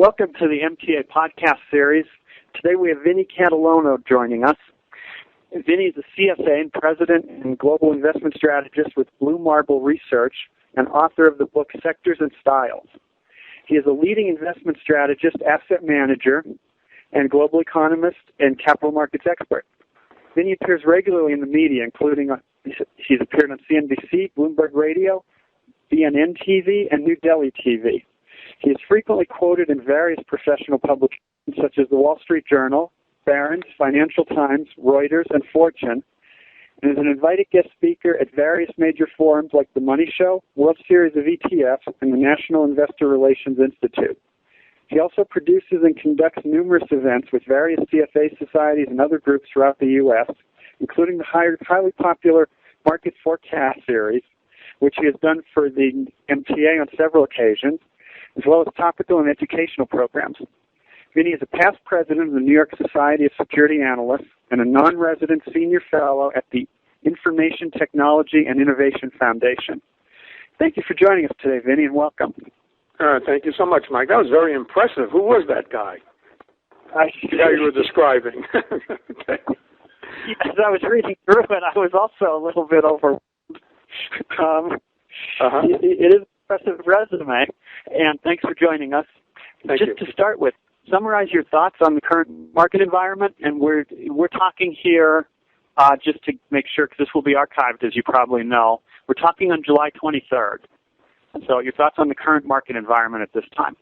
Welcome to the MTA podcast series. Today we have Vinny Catalano joining us. Vinny is a CFA and president and global investment strategist with Blue Marble Research and author of the book Sectors and Styles. He is a leading investment strategist, asset manager, and global economist and capital markets expert. Vinny appears regularly in the media, including he's appeared on CNBC, Bloomberg Radio, BNN TV, and New Delhi TV. He is frequently quoted in various professional publications such as the Wall Street Journal, Barrons, Financial Times, Reuters, and Fortune, and is an invited guest speaker at various major forums like the Money Show, World Series of ETFs, and the National Investor Relations Institute. He also produces and conducts numerous events with various CFA Societies and other groups throughout the U.S., including the highly popular Market Forecast series, which he has done for the MTA on several occasions, as well as topical and educational programs. Vinny is a past president of the New York Society of Security Analysts and a non-resident senior fellow at the Information Technology and Innovation Foundation. Thank you for joining us today, Vinny, and welcome. Thank you so much, Mike. That was very impressive. Who was that guy? The guy you were describing. Okay. As I was reading through it, I was also a little bit overwhelmed. It is an impressive resume, and thanks for joining us. Thank you. To start with, summarize your thoughts on the current market environment, and we're talking here, just to make sure, because this will be archived, as you probably know, we're talking on July 23rd. So your thoughts on the current market environment at this time?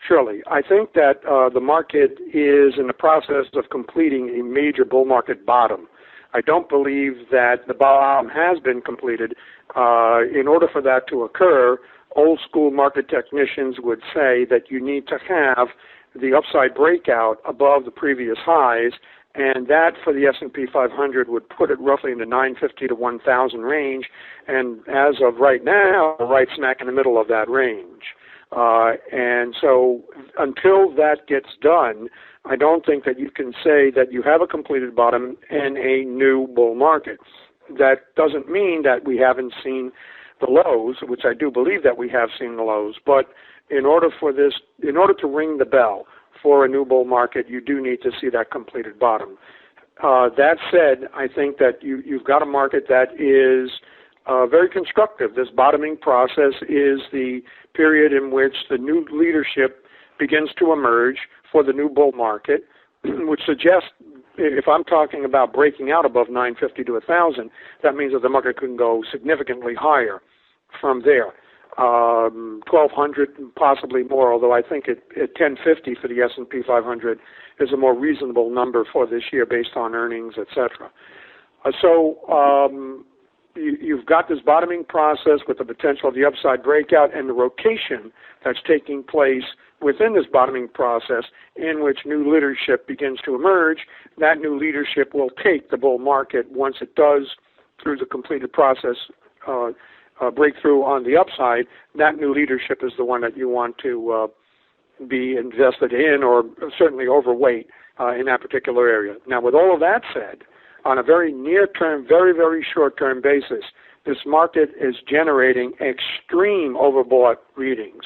Surely. I think that the market is in the process of completing a major bull market bottom. I don't believe that the bottom has been completed. In order for that to occur, old school market technicians would say that you need to have the upside breakout above the previous highs, and that for the S&P 500 would put it roughly in the 950 to 1,000 range, and as of right now, right smack in the middle of that range. And so until that gets done, I don't think that you can say that you have a completed bottom and a new bull market. That doesn't mean that we haven't seen the lows, which I do believe that we have seen the lows, but in order to ring the bell for a new bull market, you do need to see that completed bottom. That said, I think that you've got a market that is very constructive. This bottoming process is the period in which the new leadership begins to emerge for the new bull market, which suggests, if I'm talking about breaking out above 950 to 1,000, that means that the market can go significantly higher from there. 1,200, possibly more, although I think at 1050 for the S&P 500 is a more reasonable number for this year based on earnings, etc. You've got this bottoming process with the potential of the upside breakout and the rotation that's taking place within this bottoming process in which new leadership begins to emerge. That new leadership will take the bull market once it does through the completed process breakthrough on the upside. That new leadership is the one that you want to be invested in, or certainly overweight in that particular area. Now, with all of that said, on a very near-term, very, very short-term basis, this market is generating extreme overbought readings.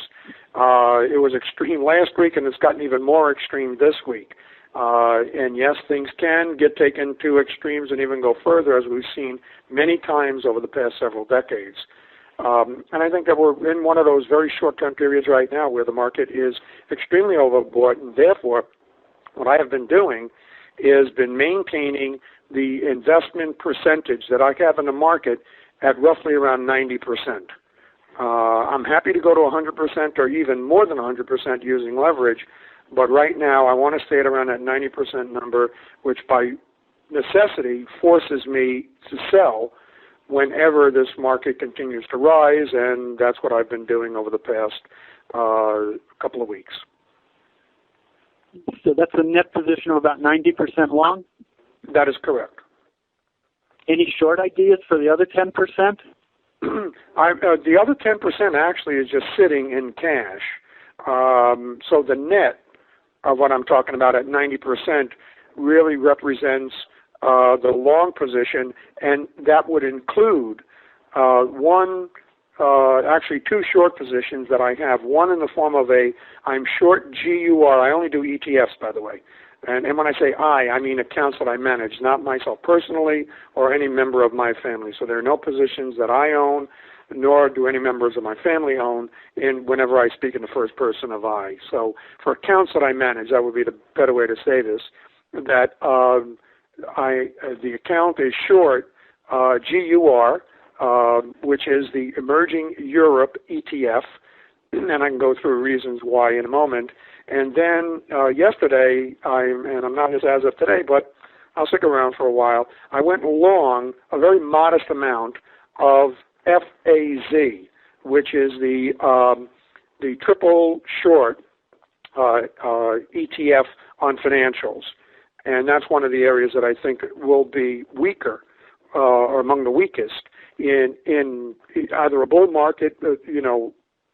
It was extreme last week, and it's gotten even more extreme this week. And yes, things can get taken to extremes and even go further, as we've seen many times over the past several decades. And I think that we're in one of those very short-term periods right now where the market is extremely overbought, and therefore what I have been doing is been maintaining the investment percentage that I have in the market at roughly around 90%. I'm happy to go to 100% or even more than 100% using leverage, but right now I want to stay at around that 90% number, which by necessity forces me to sell whenever this market continues to rise, and that's what I've been doing over the past couple of weeks. So that's a net position of about 90% long? That is correct. Any short ideas for the other 10%? The other 10% actually is just sitting in cash. So the net of what I'm talking about at 90% really represents the long position, and that would include one actually two short positions that I have. One in the form of I'm short GUR. I only do ETFs, by the way. And when I say I mean accounts that I manage, not myself personally or any member of my family. So there are no positions that I own, nor do any members of my family own, whenever I speak in the first person of I. So for accounts that I manage, that would be the better way to say this, that the account is short GUR, which is the Emerging Europe ETF, and I can go through reasons why in a moment. And then yesterday, and I'm not just as of today, but I'll stick around for a while, I went long a very modest amount of FAZ, which is the triple short ETF on financials. And that's one of the areas that I think will be weaker, or among the weakest, in either a bull market,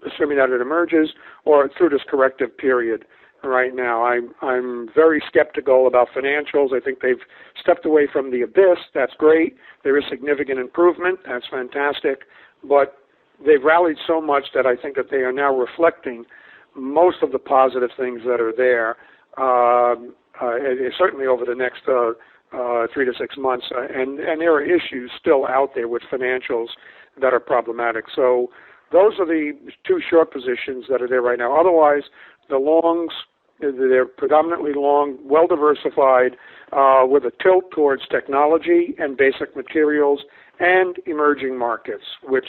assuming that it emerges, or through this corrective period. Right now, I'm very skeptical about financials. I think they've stepped away from the abyss. That's great. There is significant improvement. That's fantastic. But they've rallied so much that I think that they are now reflecting most of the positive things that are there, certainly over the next 3 to 6 months. And there are issues still out there with financials that are problematic. So those are the two short positions that are there right now. Otherwise, the longs, they're predominantly long, well-diversified, with a tilt towards technology and basic materials and emerging markets, which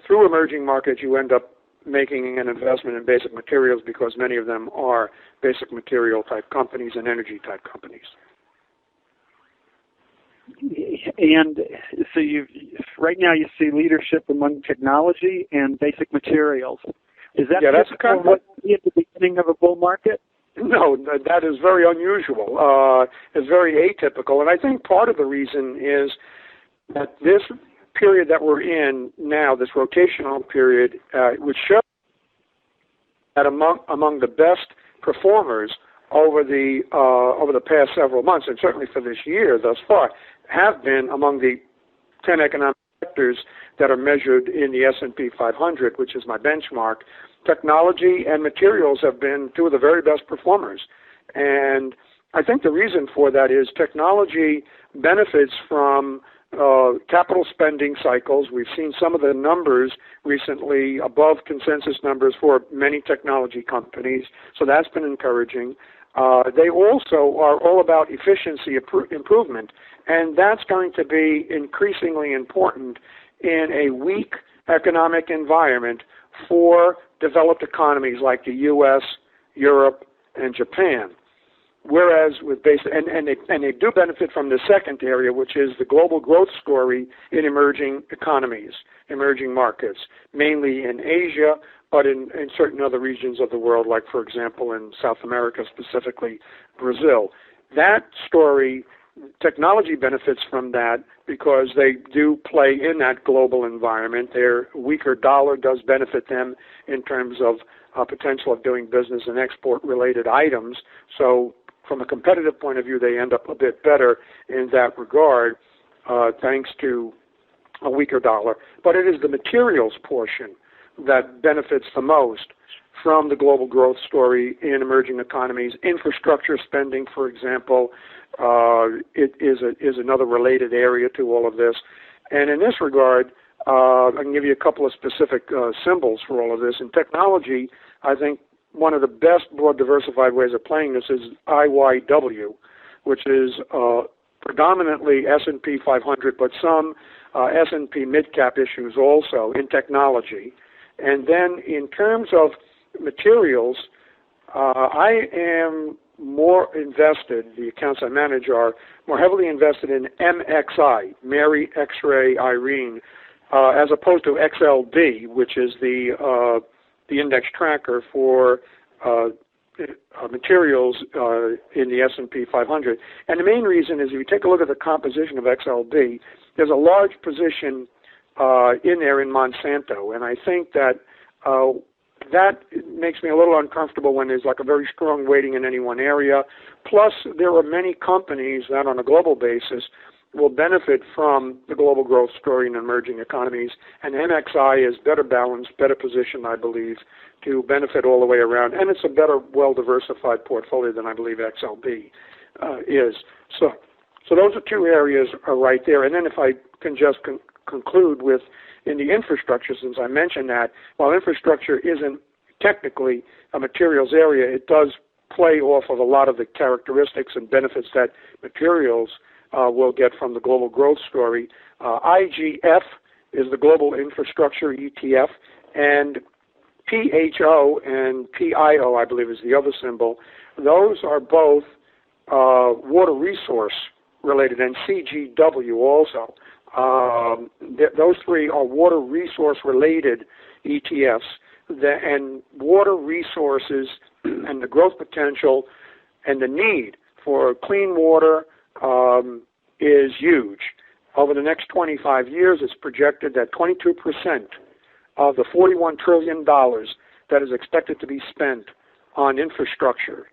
through emerging markets you end up making an investment in basic materials because many of them are basic material type companies and energy type companies. And so right now you see leadership among technology and basic materials. Is that that's kind of what you see at the beginning of a bull market? No, that is very unusual. It's very atypical, and I think part of the reason is that this period that we're in now, this rotational period, which shows that among the best performers over the past several months, and certainly for this year thus far, have been among the 10 economic sectors that are measured in the S&P 500, which is my benchmark. Technology and materials have been two of the very best performers. And I think the reason for that is technology benefits from capital spending cycles. We've seen some of the numbers recently above consensus numbers for many technology companies, so that's been encouraging. They also are all about efficiency improvement, and that's going to be increasingly important in a weak economic environment for developed economies like the U.S., Europe, and Japan. Whereas with and they do benefit from the second area, which is the global growth story in emerging economies, emerging markets, mainly in Asia, but in certain other regions of the world, like, for example, in South America, specifically Brazil. That story, technology benefits from that because they do play in that global environment. Their weaker dollar does benefit them in terms of potential of doing business and export-related items. So from a competitive point of view, they end up a bit better in that regard, thanks to a weaker dollar. But it is the materials portion that benefits the most from the global growth story in emerging economies. Infrastructure spending, for example, it is another related area to all of this. And in this regard, I can give you a couple of specific symbols for all of this. In technology, I think one of the best broad diversified ways of playing this is IYW, which is predominantly S&P 500, but some S&P mid-cap issues also in technology. And then in terms of materials, I am more invested, the accounts I manage are more heavily invested in MXI, Mary, X-ray, Irene, as opposed to XLD, which is the index tracker for materials in the S&P 500. And the main reason is if you take a look at the composition of XLD, there's a large position in there in Monsanto, and I think that that makes me a little uncomfortable when there's like a very strong weighting in any one area. Plus, there are many companies that on a global basis will benefit from the global growth story in emerging economies, and MXI is better balanced, better positioned, I believe, to benefit all the way around, and it's a better, well-diversified portfolio than I believe XLB is. So those are two areas right there. And then if I can just conclude with, in the infrastructure, since I mentioned that, while infrastructure isn't technically a materials area, it does play off of a lot of the characteristics and benefits that materials will get from the global growth story. IGF is the global infrastructure ETF, and PHO and PIO, I believe, is the other symbol. Those are both water resource related, and CGW also. Those three are water resource related ETFs, and water resources and the growth potential and the need for clean water is huge. Over the next 25 years, it's projected that 22% of the $41 trillion that is expected to be spent on infrastructure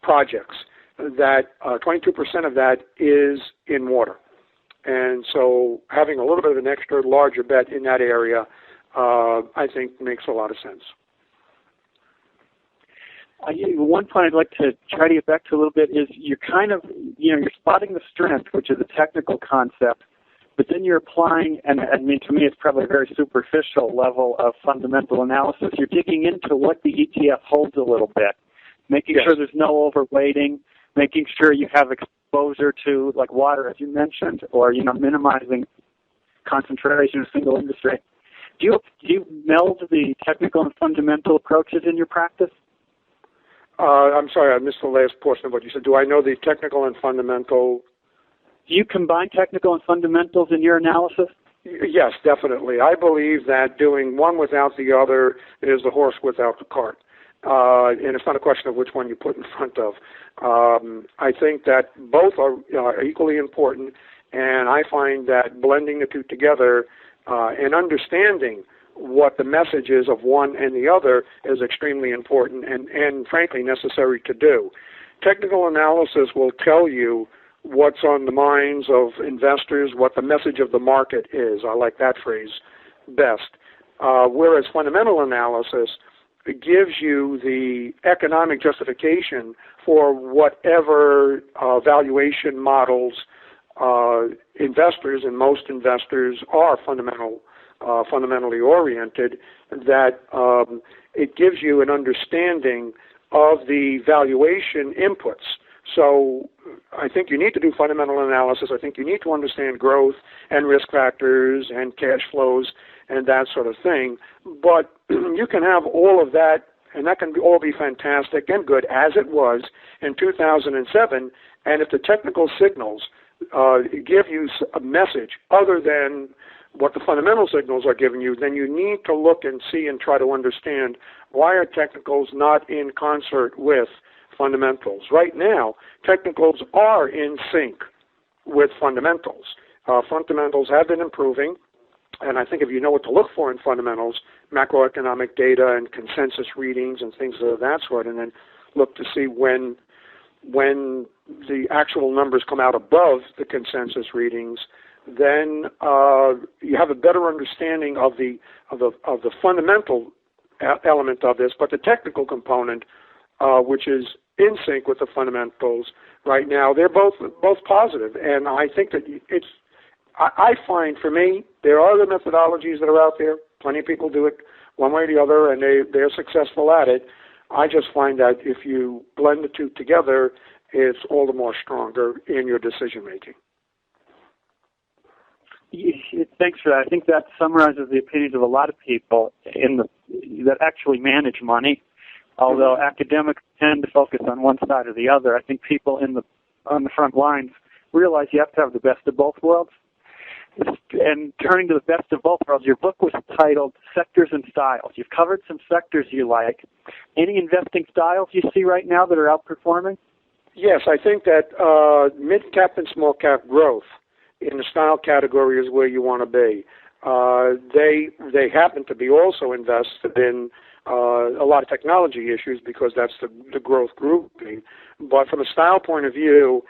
projects, that 22% of that is in water. And so having a little bit of an extra larger bet in that area, I think makes a lot of sense. One point I'd like to try to get back to a little bit is you're kind of, you're spotting the strength, which is a technical concept, but then you're applying, and I mean, to me, it's probably a very superficial level of fundamental analysis. You're digging into what the ETF holds a little bit, making Yes. sure there's no overweighting, making sure you have exposure to, like water, as you mentioned, or, minimizing concentration of a single industry. Do you meld the technical and fundamental approaches in your practice? I'm sorry, I missed the last portion of what you said. Do I know the technical and fundamental? Do you combine technical and fundamentals in your analysis? Yes, definitely. I believe that doing one without the other is the horse without the cart. And it's not a question of which one you put in front of. I think that both are equally important, and I find that blending the two together and understanding what the message is of one and the other is extremely important and frankly necessary to do. Technical analysis will tell you what's on the minds of investors, what the message of the market is. I like that phrase best. Whereas fundamental analysis gives you the economic justification for whatever valuation models investors, and most investors are fundamentally oriented, that it gives you an understanding of the valuation inputs. So I think you need to do fundamental analysis. I think you need to understand growth and risk factors and cash flows and that sort of thing. But you can have all of that, and that can all be fantastic and good, as it was in 2007. And if the technical signals give you a message other than what the fundamental signals are giving you, then you need to look and see and try to understand why are technicals not in concert with fundamentals. Right now, technicals are in sync with fundamentals. Fundamentals have been improving, and I think if you know what to look for in fundamentals, macroeconomic data and consensus readings and things of that sort, and then look to see when the actual numbers come out above the consensus readings, then you have a better understanding of the fundamental element of this. But the technical component, which is in sync with the fundamentals right now, they're both positive. And I think that I find, for me, there are other methodologies that are out there. Plenty of people do it one way or the other, and they're successful at it. I just find that if you blend the two together, it's all the more stronger in your decision making. Thanks for that. I think that summarizes the opinions of a lot of people that actually manage money. Although academics tend to focus on one side or the other, I think people on the front lines realize you have to have the best of both worlds. And turning to the best of both worlds, your book was titled Sectors and Styles. You've covered some sectors you like. Any investing styles you see right now that are outperforming? Yes, I think that mid-cap and small-cap growth in the style category is where you want to be. They happen to be also invested in a lot of technology issues because that's the growth grouping. But from a style point of view,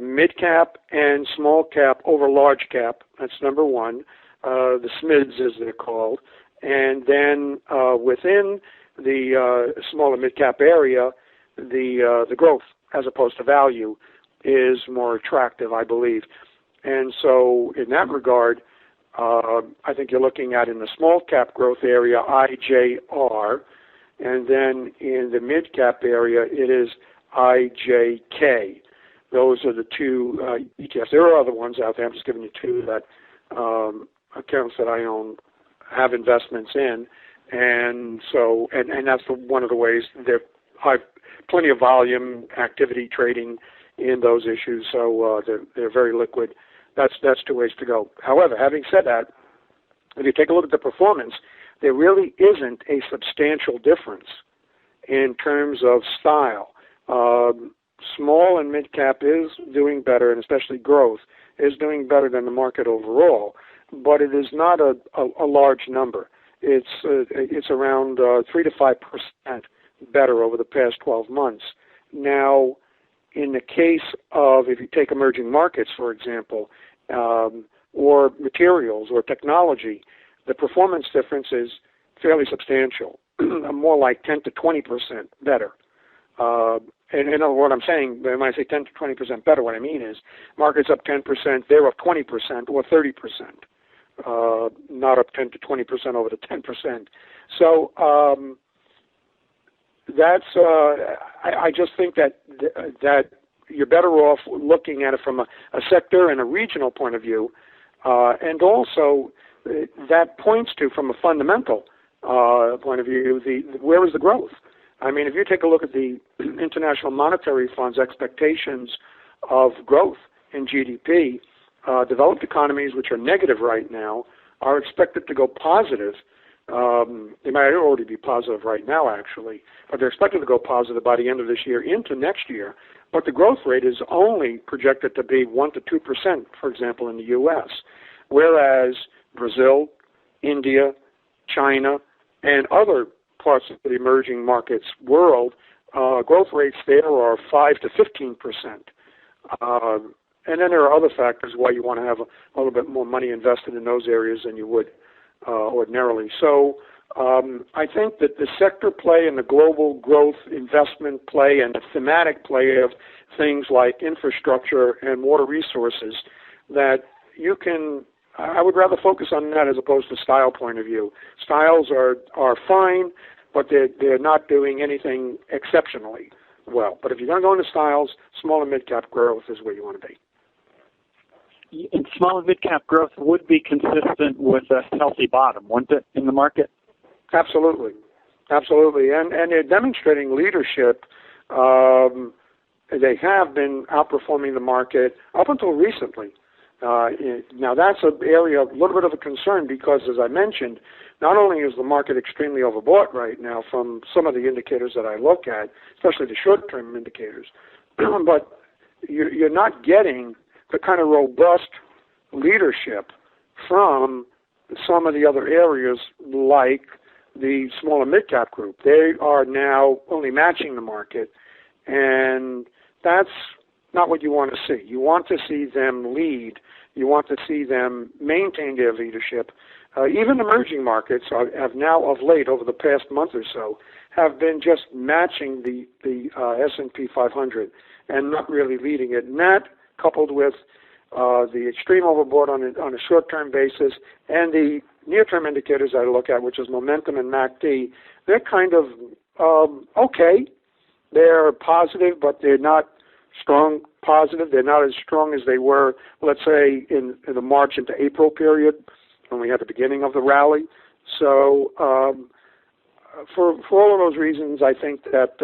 mid cap and small cap over large cap. That's number one. The SMIDs, as they're called. And then within the small and mid cap area, the growth as opposed to value is more attractive, I believe. And so in that regard, I think you're looking at in the small cap growth area, IJR, and then in the mid cap area, it is IJK. Those are the two ETFs. There are other ones out there. I'm just giving you two that accounts that I own have investments in, and so and that's one of the ways there. I've plenty of volume, activity, trading in those issues, so they're very liquid. That's two ways to go. However, having said that, if you take a look at the performance, there really isn't a substantial difference in terms of style. Small and mid cap is doing better, and especially growth is doing better than the market overall, but it is not a large number. It's around 3 to 5% better over the past 12 months. Now, in the case of, if you take emerging markets, for example, or materials or technology, the performance difference is fairly substantial, more like 10 to 20% better. And what I'm saying, when I say 10 to 20% better, what I mean is markets up 10%, they're up 20% or 30%, not up 10 to 20% over the 10%. So that's I just think that you're better off looking at it from a sector and a regional point of view, and also that points to, from a fundamental point of view, where is the growth? I mean, if you take a look at the International Monetary Fund's expectations of growth in GDP, developed economies, which are negative right now, are expected to go positive. They might already be positive right now, actually, but they're expected to go positive by the end of this year into next year. But the growth rate is only projected to be 1 to 2%, for example, in the U.S., whereas Brazil, India, China, and other parts of the emerging markets world, growth rates there are 5 to 15%. And then there are other factors why you want to have a little bit more money invested in those areas than you would ordinarily. So I think that the sector play and the global growth investment play and the thematic play of things like infrastructure and water resources, that you can, I would rather focus on that as opposed to style point of view. Styles are fine, but they're not doing anything exceptionally well. But if you're going to go into styles, small and mid-cap growth is where you want to be. And small and mid-cap growth would be consistent with a healthy bottom, wouldn't it, in the market? Absolutely. Absolutely. And they're demonstrating leadership. They have been outperforming the market up until recently. Now, that's an area, a little bit of a concern because, as I mentioned, not only is the market extremely overbought right now from some of the indicators that I look at, especially the short-term indicators, but you're not getting the kind of robust leadership from some of the other areas like the small and mid-cap group. They are now only matching the market, and that's not what you want to see. You want to see them lead. You want to see them maintain their leadership. Even emerging markets have now, of late, over the past month or so, have been just matching the S&P 500 and not really leading it. And that, coupled with the extreme overbought on a short-term basis and the near-term indicators I look at, which is momentum and MACD, they're kind of okay. They're positive, but they're not strong positive. They're not as strong as they were, let's say, in the March into April period when we had the beginning of the rally. So for all of those reasons, I think that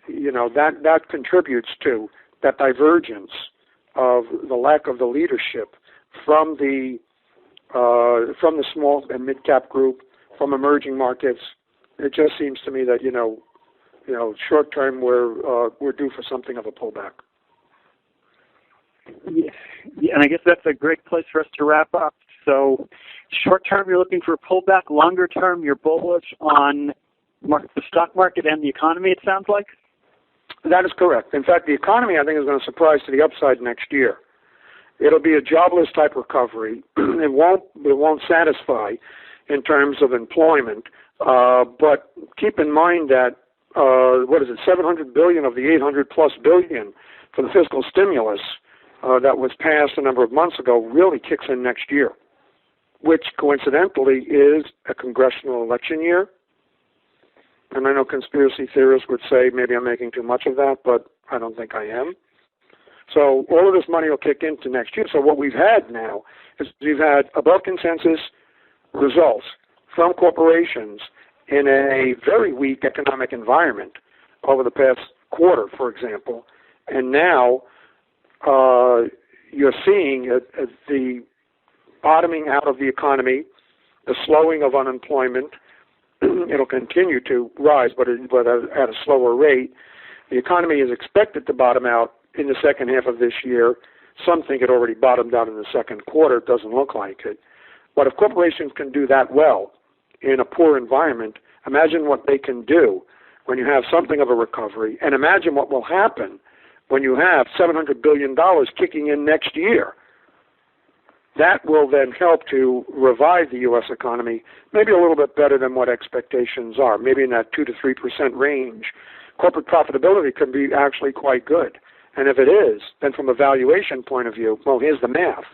that contributes to that divergence of the lack of the leadership from the small and mid cap group, from emerging markets. It just seems to me that short term we're due for something of a pullback. Yeah, and I guess that's a great place for us to wrap up. So, short term you're looking for a pullback. Longer term you're bullish on the stock market and the economy. It sounds like. That is correct. In fact, the economy, I think, is going to surprise to the upside next year. It'll be a jobless type recovery. It won't satisfy in terms of employment. But keep in mind that $700 billion of the $800+ billion for the fiscal stimulus that was passed a number of months ago really kicks in next year, which coincidentally is a congressional election year. And I know conspiracy theorists would say maybe I'm making too much of that, but I don't think I am. So all of this money will kick into next year. So what we've had now is we've had above consensus results from corporations in a very weak economic environment over the past quarter, for example. And now you're seeing the bottoming out of the economy, the slowing of unemployment. It'll continue to rise, but at a slower rate. The economy is expected to bottom out in the second half of this year. Some think it already bottomed out in the second quarter. It doesn't look like it. But if corporations can do that well in a poor environment, imagine what they can do when you have something of a recovery, and imagine what will happen when you have $700 billion kicking in next year. That will then help to revive the U.S. economy, maybe a little bit better than what expectations are, maybe in that 2 to 3% range. Corporate profitability can be actually quite good. And if it is, then from a valuation point of view, well, here's the math.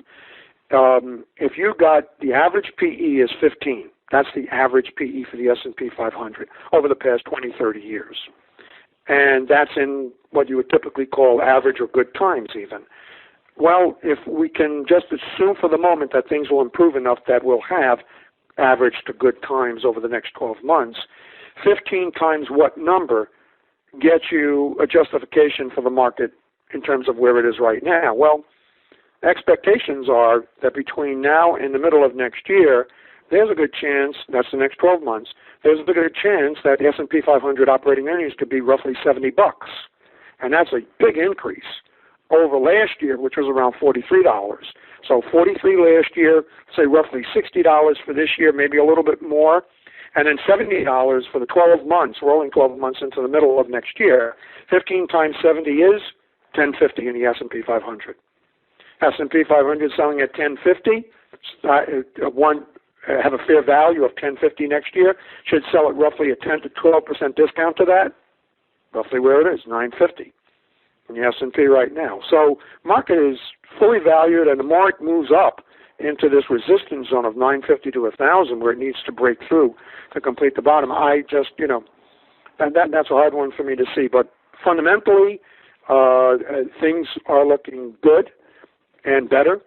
If you got the average PE is 15, that's the average PE for the S&P 500 over the past 20, 30 years. And that's in what you would typically call average or good times even. Well, if we can just assume for the moment that things will improve enough that we'll have average to good times over the next 12 months, 15 times what number gets you a justification for the market in terms of where it is right now? Well, expectations are that between now and the middle of next year, there's a good chance, that's the next 12 months, there's a good chance that the S&P 500 operating earnings could be roughly $70. And that's a big increase over last year, which was around $43. So $43 last year, say roughly $60 for this year, maybe a little bit more, and then $70 for the 12 months, rolling 12 months into the middle of next year. 15 times 70 is 1050 in the S&P 500. S&P 500 selling at 1050, have a fair value of 1050 next year, should sell at roughly a 10 to 12% discount to that, roughly where it is, 950 in the S&P right now. So market is fully valued, and the market moves up into this resistance zone of 950 to 1,000 where it needs to break through to complete the bottom. I just, that's a hard one for me to see. But fundamentally, things are looking good and better.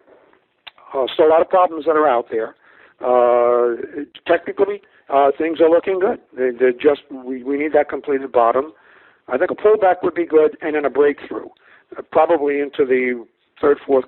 Still a lot of problems that are out there. Technically, things are looking good. They're just, we need that completed bottom. I think a pullback would be good, and then a breakthrough, probably into the third, fourth